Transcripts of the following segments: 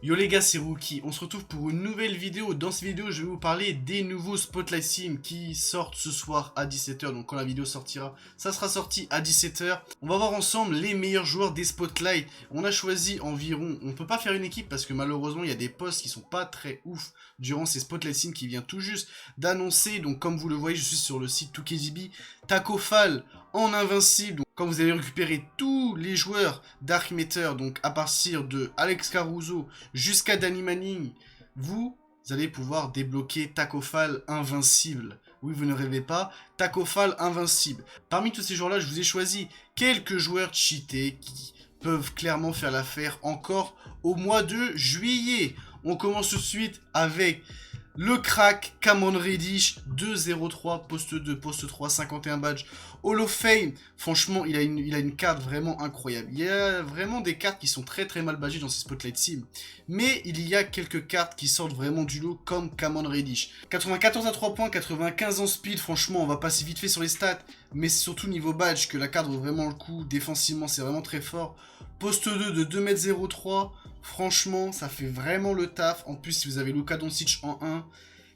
Yo les gars, c'est Rookie, on se retrouve pour une nouvelle vidéo. Dans cette vidéo, je vais vous parler des nouveaux Spotlight Sim qui sortent ce soir à 17 h. Donc quand la vidéo sortira, ça sera sorti à 17 h. On va voir ensemble les meilleurs joueurs des Spotlight. On a choisi environ, on peut pas faire une équipe parce que malheureusement il y a des postes qui sont pas très ouf durant ces Spotlight Sim qui vient tout juste d'annoncer. Donc comme vous le voyez, je suis sur le site 2KDB. Takofal en invincible. Donc, quand vous allez récupérer tous les joueurs Dark Matter, donc à partir de Alex Caruso jusqu'à Danny Manning, vous allez pouvoir débloquer Takofal invincible. Oui, vous ne rêvez pas, Takofal invincible. Parmi tous ces joueurs-là, je vous ai choisi quelques joueurs cheatés qui peuvent clairement faire l'affaire encore au mois de juillet. On commence tout de suite avec le crack Cameron Reddish, 2-0-3, poste 2, poste 3, 51 badges. Hall of Fame, franchement, il a une carte vraiment incroyable. Il y a vraiment des cartes qui sont très mal badgées dans ces Spotlight Sim. Mais il y a quelques cartes qui sortent vraiment du lot, comme Cameron Reddish. 94 à 3 points, 95 en speed, franchement, on va passer vite fait sur les stats. Mais c'est surtout niveau badge que la carte vaut vraiment le coup. Défensivement, c'est vraiment très fort. Poste 2 de 2m03, franchement, ça fait vraiment le taf. En plus, si vous avez Luka Doncic en 1,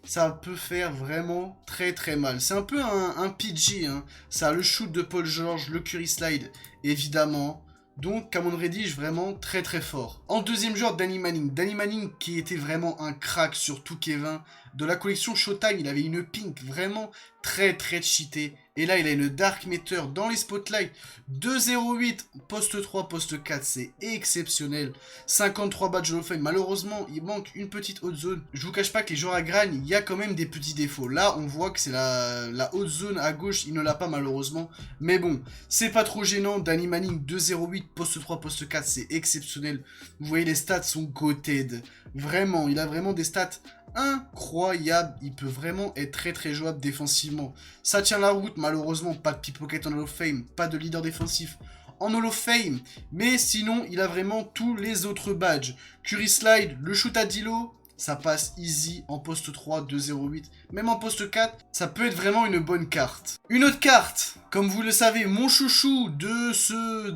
ça peut faire vraiment très mal. C'est un peu un PG, hein. Ça a le shoot de Paul George, le Curry Slide, évidemment. Donc, Cameron Reddish, vraiment très fort. En deuxième joueur, Danny Manning. Danny Manning qui était vraiment un crack sur tout Kevin. De la collection Showtime, il avait une pink vraiment très cheatée. Et là, il a une Dark Matter dans les spotlights. 2-0-8, poste 3, poste 4, c'est exceptionnel. 53 badges of fame. Malheureusement, il manque une petite haute zone. Je vous cache pas que les joueurs à gragne, il y a quand même des petits défauts. Là, on voit que c'est la haute zone à gauche, il ne l'a pas malheureusement. Mais bon, c'est pas trop gênant. Danny Manning, 2-0-8, poste 3, poste 4, c'est exceptionnel. Vous voyez, les stats sont goated. Vraiment, il a vraiment des stats incroyable, il peut vraiment être très jouable défensivement. Ça tient la route, malheureusement, pas de pickpocket en Hall of Fame, pas de leader défensif en Hall of Fame, mais sinon, il a vraiment tous les autres badges. Curry Slide, le shoot à Dilo, ça passe easy en poste 3, 2-0-8, même en poste 4, ça peut être vraiment une bonne carte. Une autre carte, comme vous le savez, mon chouchou de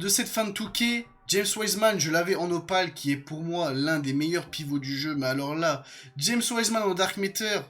cette fin de 2K, James Wiseman, je l'avais en opale, qui est pour moi l'un des meilleurs pivots du jeu. Mais alors là, James Wiseman en Dark Matter,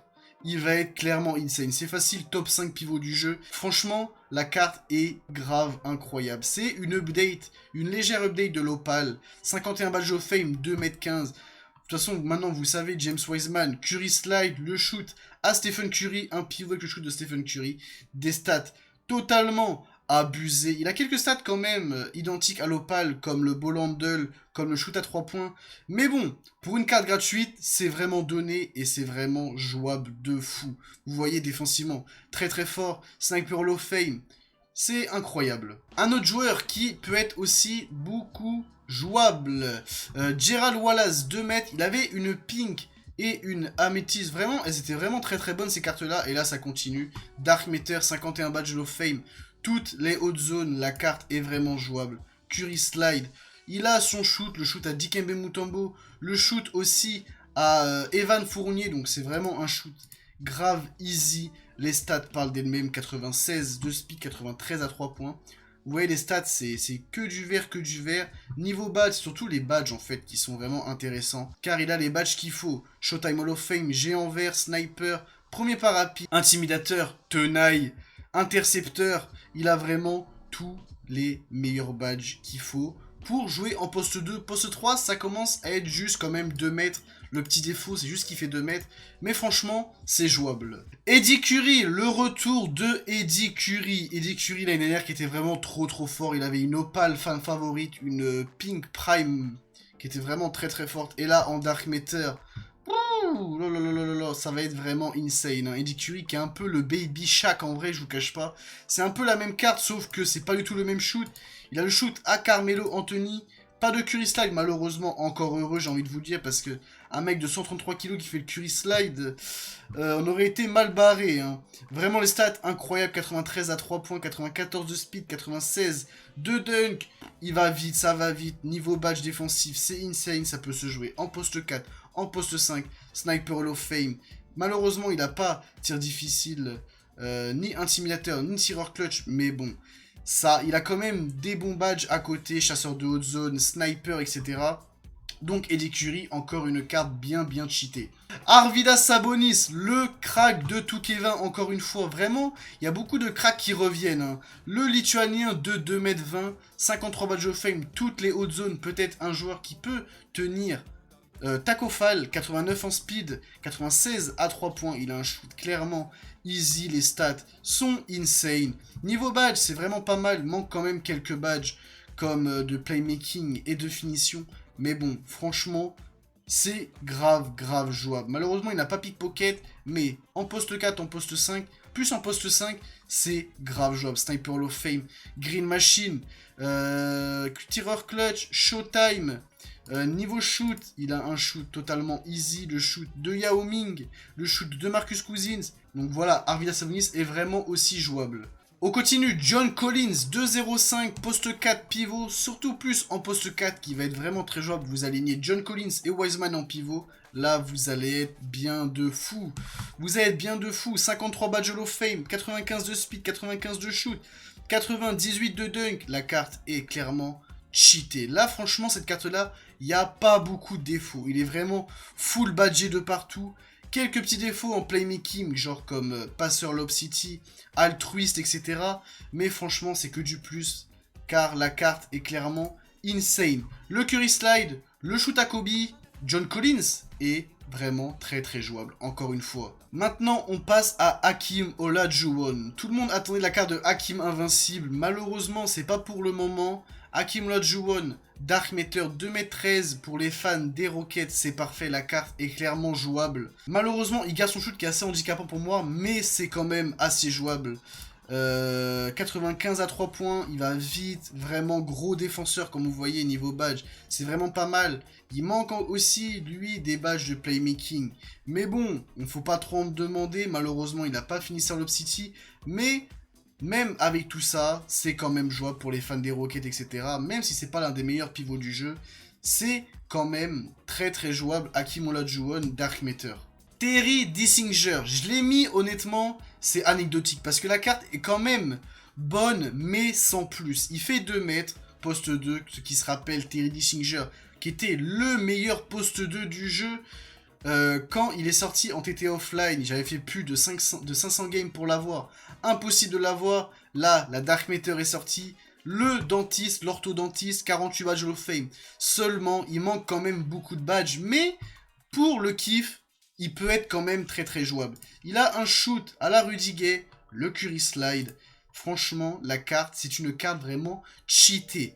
il va être clairement insane. C'est facile, top 5 pivot du jeu. Franchement, la carte est grave incroyable. C'est une update, une légère update de l'opale. 51 badge of fame, 2m15. De toute façon, maintenant, vous savez, James Wiseman, Curry Slide, le shoot à Stephen Curry, un pivot avec le shoot de Stephen Curry. Des stats totalement abusé. Il a quelques stats quand même identiques à l'opale, comme le ball handle, comme le shoot à 3 points. Mais bon, pour une carte gratuite, c'est vraiment donné et c'est vraiment jouable de fou. Vous voyez défensivement, très fort. Sniper Hall of Fame, c'est incroyable. Un autre joueur qui peut être aussi beaucoup jouable. Gerald Wallace, 2 mètres, il avait une pink et une améthyste. Vraiment, elles étaient vraiment très bonnes ces cartes-là. Et là, ça continue. Dark Matter, 51 badge of fame. Toutes les hautes zones, la carte est vraiment jouable. Curry Slide, il a son shoot, le shoot à Dikembe Mutombo, le shoot aussi à Evan Fournier, donc c'est vraiment un shoot grave easy. Les stats parlent d'elles-mêmes, 96 de speed, 93 à 3 points. Vous voyez les stats, c'est que du vert. Niveau badge, surtout les badges en fait, qui sont vraiment intéressants. Car il a les badges qu'il faut. Showtime Hall of Fame, géant vert, sniper, premier parapluie, intimidateur, tenaille, intercepteur, il a vraiment tous les meilleurs badges qu'il faut pour jouer en poste 2. Poste 3, ça commence à être juste quand même 2 mètres. Le petit défaut, c'est juste qu'il fait 2 mètres. Mais franchement, c'est jouable. Eddie Curry, le retour de Eddie Curry. Eddie Curry, l'année dernière, qui était vraiment trop fort. Il avait une opale fan favorite, une pink prime, qui était vraiment très forte. Et là, en Dark Matter, ça va être vraiment insane. Hein. Eddie Curry qui est un peu le Baby Shaq en vrai, je vous cache pas. C'est un peu la même carte, sauf que c'est pas du tout le même shoot. Il a le shoot à Carmelo Anthony. Pas de Curry Slide, malheureusement, encore heureux, j'ai envie de vous dire, parce que un mec de 133 kg qui fait le Curry Slide, on aurait été mal barré. Hein. Vraiment les stats incroyables, 93 à 3 points, 94 de speed, 96 de dunk. Il va vite, ça va vite. Niveau badge défensif, c'est insane, ça peut se jouer en poste 4, en poste 5, Sniper Hall of Fame. Malheureusement, il n'a pas tir difficile, ni intimidateur, ni tireur clutch, mais bon. Ça, il a quand même des bons badges à côté, chasseur de haute zone, sniper, etc. Donc Eddie Curry, encore une carte bien cheatée. Arvydas Sabonis, le crack de Toukevin, encore une fois. Vraiment, il y a beaucoup de cracks qui reviennent. Hein. Le Lituanien de 2m20, 53 badge of fame, toutes les hautes zones. Peut-être un joueur qui peut tenir. Taco Fall, 89 en speed, 96 à 3 points. Il a un shoot clairement easy. Les stats sont insane. Niveau badge, c'est vraiment pas mal. Manque quand même quelques badges comme de playmaking et de finition. Mais bon, franchement, c'est grave jouable. Malheureusement, il n'a pas pickpocket, mais en poste 4, en poste 5, plus en poste 5, c'est grave jouable. Sniper Hall of Fame, Green Machine, tireur clutch, Showtime. Niveau shoot, il a un shoot totalement easy, le shoot de Yao Ming, le shoot de Marcus Cousins. Donc voilà, Arvydas Sabonis est vraiment aussi jouable. On continue, John Collins, 2-0-5, poste 4 pivot, surtout plus en poste 4 qui va être vraiment très jouable. Vous alignez John Collins et Wiseman en pivot, là vous allez être bien de fou. Vous allez être bien de fou, 53 badge Hall of Fame, 95 de speed, 95 de shoot, 98 de dunk. La carte est clairement cheatée. Là franchement cette carte là, il n'y a pas beaucoup de défauts. Il est vraiment full badgé de partout. Quelques petits défauts en playmaking, genre comme passeur lob city, altruiste, etc. Mais franchement, c'est que du plus, car la carte est clairement insane. Le Curry Slide, le shoot à Kobe, John Collins est vraiment très jouable, encore une fois. Maintenant, on passe à Hakeem Olajuwon. Tout le monde attendait la carte de Hakeem invincible. Malheureusement, c'est pas pour le moment. Hakeem Olajuwon, Dark Matter 2m13 pour les fans des Rockets, c'est parfait, la carte est clairement jouable. Malheureusement, il garde son shoot qui est assez handicapant pour moi, mais c'est quand même assez jouable. 95 à 3 points, il va vite, vraiment gros défenseur comme vous voyez niveau badge, c'est vraiment pas mal. Il manque aussi lui des badges de playmaking, mais bon, il ne faut pas trop en demander, malheureusement il n'a pas fini sur Lob City, mais même avec tout ça, c'est quand même jouable pour les fans des Rockets, etc. Même si c'est pas l'un des meilleurs pivots du jeu, c'est quand même très jouable. Hakeem Olajuwon, Dark Matter. Terry Dissinger, je l'ai mis honnêtement, c'est anecdotique parce que la carte est quand même bonne, mais sans plus. Il fait 2 mètres, poste 2, ce qui se rappelle Terry Dissinger, qui était le meilleur poste 2 du jeu. Quand il est sorti en TT offline, j'avais fait plus de 500 games pour l'avoir. Impossible de l'avoir. Là, la Dark Matter est sortie. Le dentiste, l'orthodontiste, 48 badges Hall of Fame. Seulement, il manque quand même beaucoup de badges. Mais pour le kiff, il peut être quand même très jouable. Il a un shoot à la Rudy Gay, le Curry Slide. Franchement, la carte, c'est une carte vraiment cheatée.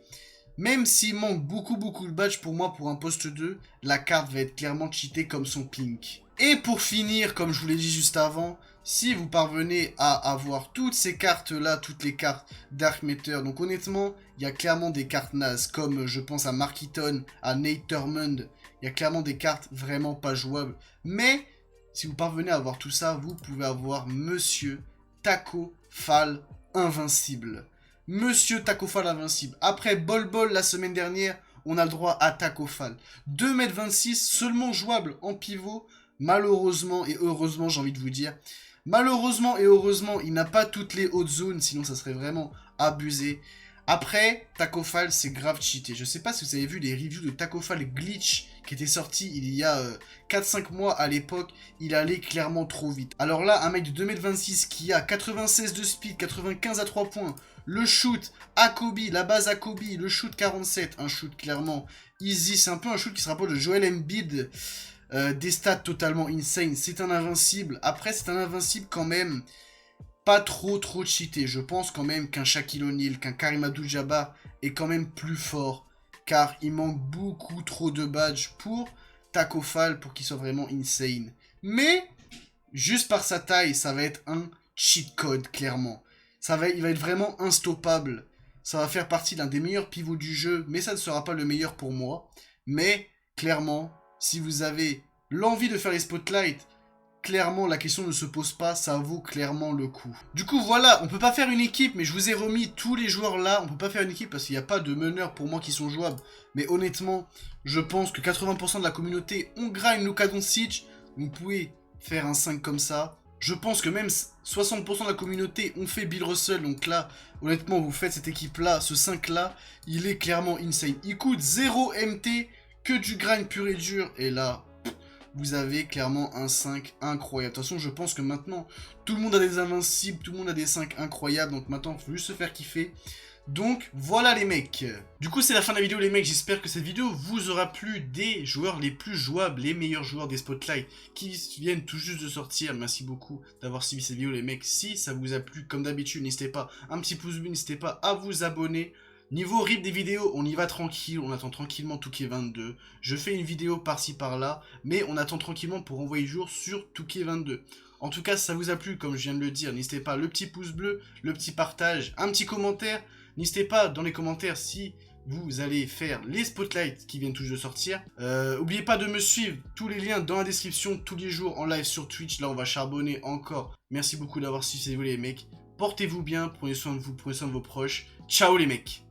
Même s'il manque beaucoup de badges pour moi pour un poste 2, la carte va être clairement cheatée comme son pink. Et pour finir, comme je vous l'ai dit juste avant, si vous parvenez à avoir toutes ces cartes-là, toutes les cartes Dark Matter, donc honnêtement, il y a clairement des cartes nazes, comme je pense à Mark Eaton, à Nate Thurmond, il y a clairement des cartes vraiment pas jouables. Mais, si vous parvenez à avoir tout ça, vous pouvez avoir Monsieur Taco Fall invincible. Monsieur Taco Fall invincible. Après Bol Bol la semaine dernière, on a le droit à Taco Fall. 2m26, seulement jouable en pivot. Malheureusement et heureusement, j'ai envie de vous dire. Malheureusement et heureusement, il n'a pas toutes les hautes zones, sinon ça serait vraiment abusé. Après, Taco Fall, c'est grave cheaté. Je sais pas si vous avez vu les reviews de Taco Fall Glitch qui étaient sortis il y a 4-5 mois à l'époque. Il allait clairement trop vite. Alors là, un mec de 2m26 qui a 96 de speed, 95 à 3 points, le shoot à Kobe, la base à Kobe, le shoot 47, un shoot clairement easy. C'est un peu un shoot qui se rapproche de Joel Embiid. Des stats totalement insane. C'est un invincible. Après, c'est un invincible quand même pas trop cheaté. Je pense quand même qu'un Shaquille O'Neal, qu'un Karim Abdul-Jabbar est quand même plus fort. Car il manque beaucoup trop de badges pour Taco Fall pour qu'il soit vraiment insane. Mais, juste par sa taille, ça va être un cheat code, clairement. Il va être vraiment instoppable. Ça va faire partie d'un des meilleurs pivots du jeu, mais ça ne sera pas le meilleur pour moi. Mais, clairement, si vous avez l'envie de faire les spotlights, clairement la question ne se pose pas, ça vaut clairement le coup. Du coup voilà, on peut pas faire une équipe, mais je vous ai remis tous les joueurs là, on peut pas faire une équipe parce qu'il n'y a pas de meneurs pour moi qui sont jouables. Mais honnêtement, je pense que 80% de la communauté ont grind Luka Doncic, vous pouvez faire un 5 comme ça. Je pense que même 60% de la communauté ont fait Bill Russell, donc là, honnêtement, vous faites cette équipe là, ce 5 là, il est clairement insane. Il coûte 0 MT, que du grind pur et dur. Et là, vous avez clairement un 5 incroyable. De toute façon, je pense que maintenant, tout le monde a des invincibles, tout le monde a des 5 incroyables. Donc maintenant, il faut juste se faire kiffer. Donc voilà les mecs. Du coup c'est la fin de la vidéo les mecs, j'espère que cette vidéo vous aura plu, des joueurs les plus jouables, les meilleurs joueurs des Spotlight qui viennent tout juste de sortir. Merci beaucoup d'avoir suivi cette vidéo les mecs. Si ça vous a plu, comme d'habitude, n'hésitez pas, un petit pouce bleu, n'hésitez pas à vous abonner. Niveau rythme des vidéos, on y va tranquille, on attend tranquillement Touquet 22. Je fais une vidéo par-ci par-là, mais on attend tranquillement pour envoyer jour sur Touquet 22. En tout cas, si ça vous a plu, comme je viens de le dire, n'hésitez pas, le petit pouce bleu, le petit partage, un petit commentaire. N'hésitez pas dans les commentaires si vous allez faire les spotlights qui viennent tout juste de sortir. N'oubliez pas de me suivre, tous les liens dans la description, tous les jours en live sur Twitch. Là, on va charbonner encore. Merci beaucoup d'avoir suivi cette vidéo les mecs. Portez-vous bien, prenez soin de vous, prenez soin de vos proches. Ciao les mecs!